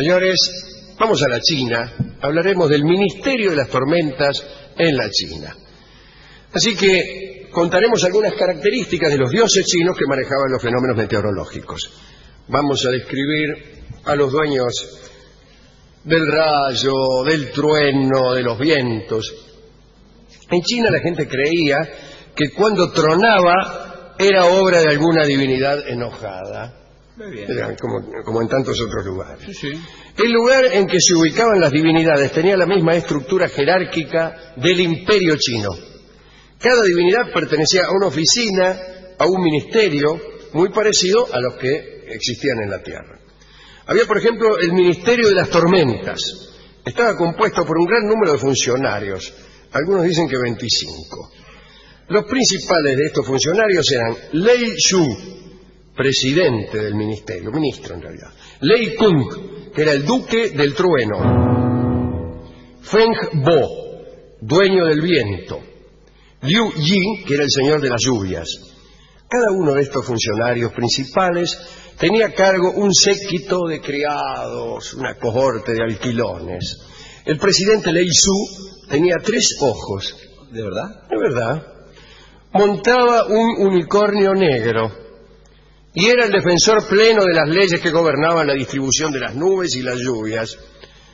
Señores, vamos a la China. Hablaremos del Ministerio de las Tormentas en la China. Así que contaremos algunas características de los dioses chinos que manejaban los fenómenos meteorológicos. Vamos a describir a los dueños del rayo, del trueno, de los vientos. En China la gente creía que cuando tronaba era obra de alguna divinidad enojada. Como en tantos otros lugares. Sí. El lugar en que se ubicaban las divinidades tenía la misma estructura jerárquica del imperio chino. Cada divinidad pertenecía a una oficina, a un ministerio, muy parecido a los que existían en la Tierra. Había, por ejemplo, el Ministerio de las Tormentas. Estaba compuesto por un gran número de funcionarios. Algunos dicen que 25. Los principales de estos funcionarios eran Lei Xu, presidente del ministerio, ministro en realidad; Lei Kung, que era el duque del trueno; Feng Bo, dueño del viento; Liu Yi, que era el señor de las lluvias. Cada uno de estos funcionarios principales tenía a cargo un séquito de criados, una cohorte de alquilones. El presidente Lei Xu tenía 3 ojos. ¿De verdad? De verdad. Montaba un unicornio negro y era el defensor pleno de las leyes que gobernaban la distribución de las nubes y las lluvias.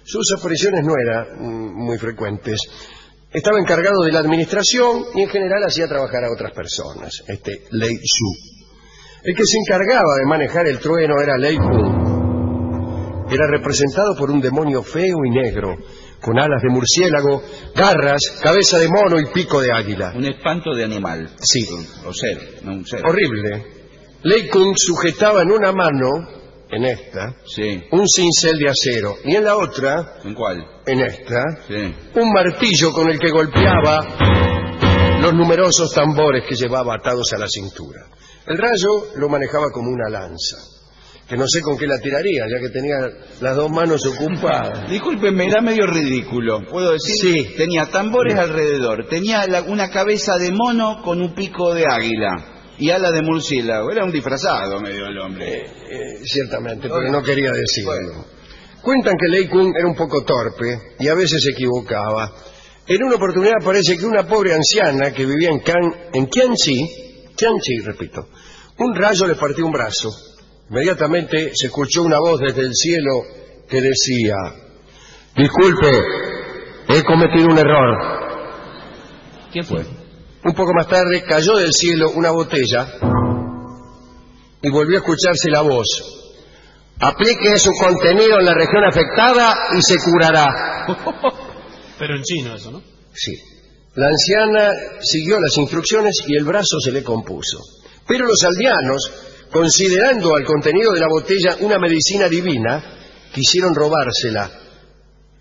Sus apariciones no eran muy frecuentes. Estaba encargado de la administración y en general hacía trabajar a otras personas, Lei Xu. El que se encargaba de manejar el trueno era Lei Kung. Era representado por un demonio feo y negro, con alas de murciélago, garras, cabeza de mono y pico de águila. Un espanto de animal. Sí. O ser, no un ser. Horrible. Lei Kung sujetaba en una mano, en esta, Sí. un cincel de acero, y en la otra, ¿En cuál? en esta, Sí. un martillo con el que golpeaba los numerosos tambores que llevaba atados a la cintura. El rayo lo manejaba como una lanza, que no sé con qué la tiraría, ya que tenía las 2 manos ocupadas. Discúlpeme, era medio ridículo. ¿Puedo decir? Sí. Tenía tambores alrededor, tenía una cabeza de mono con un pico de águila y ala de murciélago. Era un disfrazado medio el hombre. Ciertamente, pero no quería decirlo. Bueno. Cuentan que Lei Kung era un poco torpe y a veces se equivocaba. En una oportunidad parece que una pobre anciana que vivía en Qianxi, repito, un rayo le partió un brazo. Inmediatamente se escuchó una voz desde el cielo que decía: disculpe, he cometido un error. ¿Quién fue? Un poco más tarde cayó del cielo una botella y volvió a escucharse la voz: aplique su contenido en la región afectada y se curará. Pero en chino eso, ¿no? Sí. La anciana siguió las instrucciones y el brazo se le compuso. Pero los aldeanos, considerando al contenido de la botella una medicina divina, quisieron robársela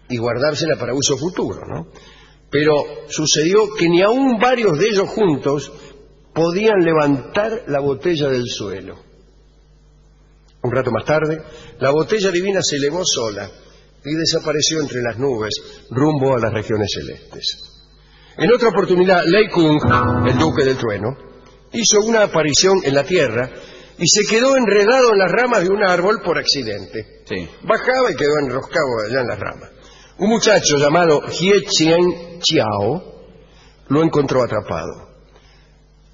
y guardársela para uso futuro, ¿no? Pero sucedió que ni aun varios de ellos juntos podían levantar la botella del suelo. Un rato más tarde, la botella divina se elevó sola y desapareció entre las nubes rumbo a las regiones celestes. En otra oportunidad, Lei Kung, el duque del trueno, hizo una aparición en la tierra y se quedó enredado en las ramas de un árbol por accidente. Sí. Bajaba y quedó enroscado allá en las ramas. Un muchacho llamado Jie Qian Chiao lo encontró atrapado.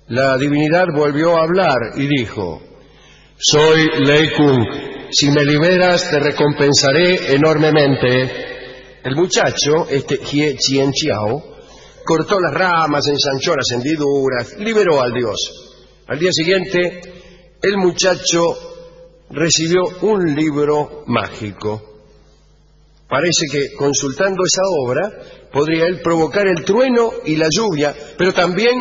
La divinidad volvió a hablar y dijo: soy Lei Kung, si me liberas te recompensaré enormemente. El muchacho, Jie Qian Chiao, cortó las ramas, ensanchó las hendiduras, liberó al dios. Al día siguiente, el muchacho recibió un libro mágico. Parece que consultando esa obra podría él provocar el trueno y la lluvia, pero también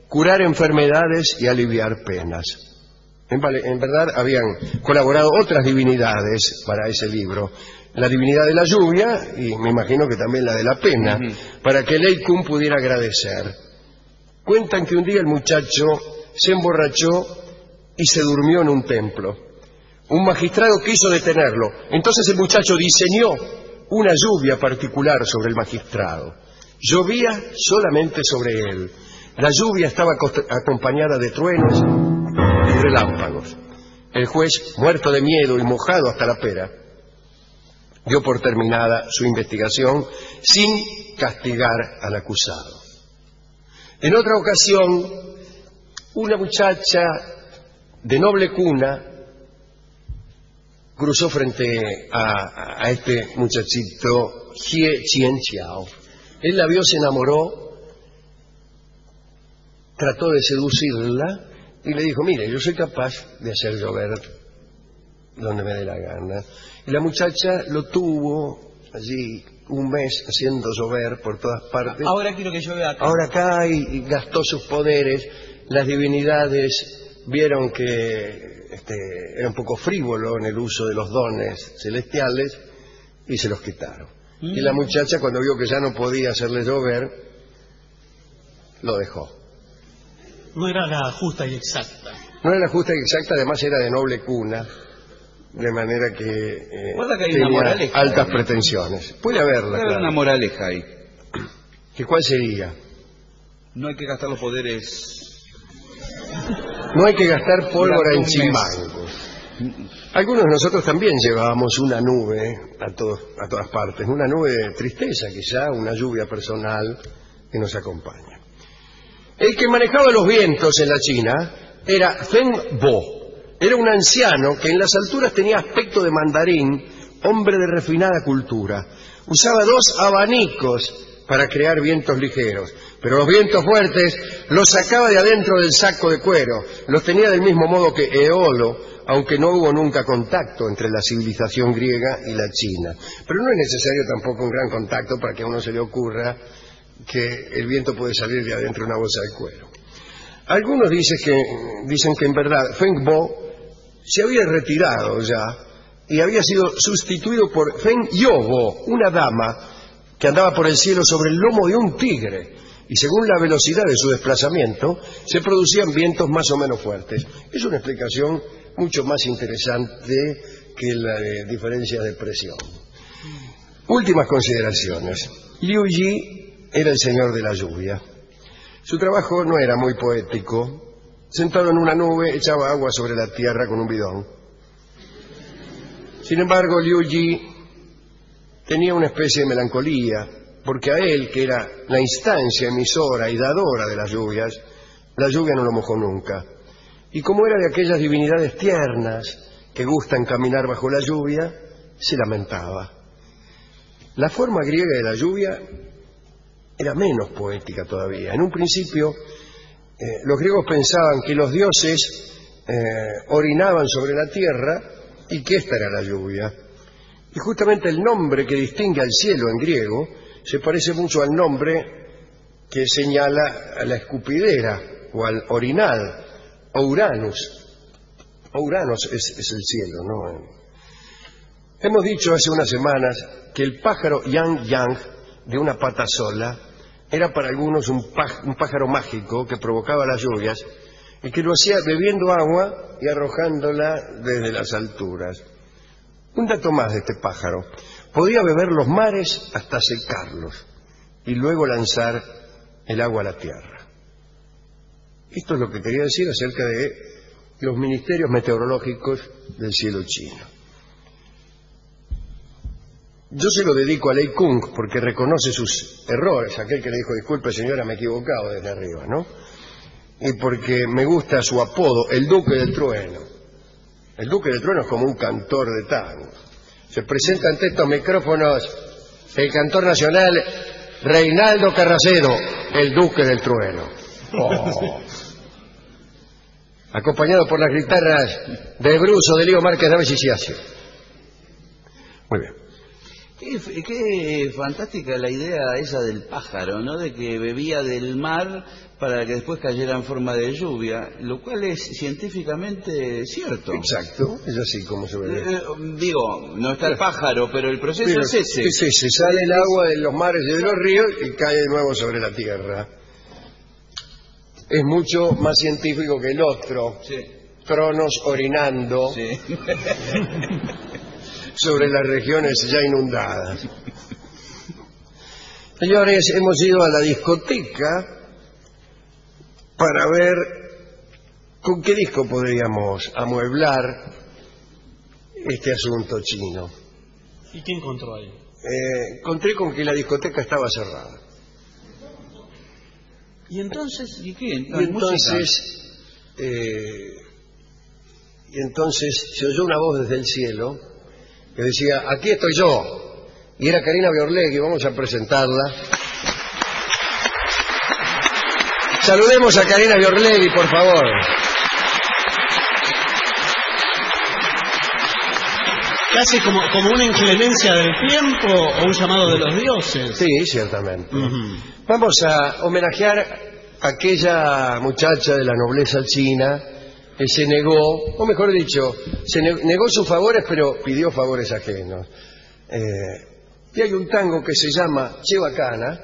curar enfermedades y aliviar penas. En verdad habían colaborado otras divinidades para ese libro. La divinidad de la lluvia y me imagino que también la de la pena, para que Lei Kung pudiera agradecer. Cuentan que un día el muchacho se emborrachó y se durmió en un templo. Un magistrado quiso detenerlo. Entonces el muchacho diseñó una lluvia particular sobre el magistrado. Llovía solamente sobre él. La lluvia estaba acompañada de truenos y relámpagos. El juez, muerto de miedo y mojado hasta la pera, dio por terminada su investigación sin castigar al acusado. En otra ocasión, una muchacha de noble cuna cruzó frente a este muchachito Hie Chien-chiao. Él la vio, se enamoró, trató de seducirla y le dijo: mire, yo soy capaz de hacer llover donde me dé la gana. Y la muchacha lo tuvo allí un mes haciendo llover por todas partes. Ahora quiero que llueva acá. Ahora acá, y gastó sus poderes. Las divinidades vieron que era un poco frívolo en el uso de los dones celestiales y se los quitaron. Y la muchacha, cuando vio que ya no podía hacerle llover, lo dejó. No era la justa y exacta. No era justa y exacta, además era de noble cuna, de manera que, Guarda que hay tenía una moraleja, altas pretensiones. Puede haberla, Puede haber claro. una moraleja ahí. ¿Que cuál sería? No hay que gastar los poderes. No hay que gastar pólvora en Durante un mes. chimangos. Algunos de nosotros también llevábamos una nube a todas partes, una nube de tristeza quizá, una lluvia personal que nos acompaña. El que manejaba los vientos en la China era Feng Bo. Era un anciano que en las alturas tenía aspecto de mandarín, hombre de refinada cultura. Usaba 2 abanicos para crear vientos ligeros, pero los vientos fuertes los sacaba de adentro del saco de cuero. Los tenía del mismo modo que Eolo, aunque no hubo nunca contacto entre la civilización griega y la China. Pero no es necesario tampoco un gran contacto para que a uno se le ocurra que el viento puede salir de adentro de una bolsa de cuero. Algunos dicen que en verdad Feng Bo se había retirado ya y había sido sustituido por Feng Yobo, una dama que andaba por el cielo sobre el lomo de un tigre, y según la velocidad de su desplazamiento se producían vientos más o menos fuertes. Es una explicación mucho más interesante que la de diferencias de presión. Últimas consideraciones. Liu Yi era el señor de la lluvia. Su trabajo no era muy poético. Sentado en una nube echaba agua sobre la tierra con un bidón. Sin embargo, Liu Yi tenía una especie de melancolía, porque a él, que era la instancia emisora y dadora de las lluvias, la lluvia no lo mojó nunca. Y como era de aquellas divinidades tiernas que gustan caminar bajo la lluvia, se lamentaba. La forma griega de la lluvia era menos poética todavía. En un principio, los griegos pensaban que los dioses orinaban sobre la tierra y que esta era la lluvia. Y justamente el nombre que distingue al cielo en griego se parece mucho al nombre que señala a la escupidera o al orinal, Uranus. Uranus es el cielo, ¿no? Hemos dicho hace unas semanas que el pájaro Yang Yang, de una pata sola, era para algunos un pájaro mágico que provocaba las lluvias y que lo hacía bebiendo agua y arrojándola desde las alturas. Un dato más de este pájaro: podía beber los mares hasta secarlos y luego lanzar el agua a la tierra. Esto es lo que quería decir acerca de los ministerios meteorológicos del cielo chino. Yo se lo dedico a Lei Kung porque reconoce sus errores, aquel que le dijo: disculpe señora, me he equivocado desde arriba, ¿no? Y porque me gusta su apodo, el Duque del Trueno. El Duque del Trueno es como un cantor de tango. Se presenta ante estos micrófonos el cantor nacional Reinaldo Carracedo, el Duque del Trueno. Oh. Acompañado por las guitarras de Bruso, de Lío Márquez de Avesiciacio. Muy bien. Qué fantástica la idea esa del pájaro, ¿no? De que bebía del mar para que después cayera en forma de lluvia, lo cual es científicamente cierto. Exacto, es así como se ve. Digo, no está el pájaro, pero el proceso es ese. Es ese, sale el agua de los mares y de los ríos y cae de nuevo sobre la tierra. Es mucho más científico que el otro. Sí. Tronos orinando. Sí. Sobre las regiones ya inundadas. Señores, hemos ido a la discoteca para ver con qué disco podríamos amueblar este asunto chino. ¿Y qué encontró ahí? Encontré con que la discoteca estaba cerrada. ¿Y entonces? ¿Y qué? Y entonces se oyó una voz desde el cielo que decía, aquí estoy yo. Y era Karina Biorlegui, vamos a presentarla. Saludemos a Karina Biorlegui, por favor. Casi como una inclemencia del tiempo o un llamado de los dioses. Sí, ciertamente. Vamos a homenajear a aquella muchacha de la nobleza china que se negó, o mejor dicho, negó sus favores, pero pidió favores ajenos. Y hay un tango que se llama Che Bacana,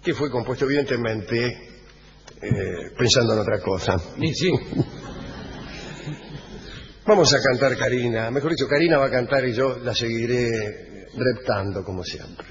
que fue compuesto evidentemente pensando en otra cosa. Sí. Vamos a cantar Karina, mejor dicho, Karina va a cantar y yo la seguiré reptando como siempre.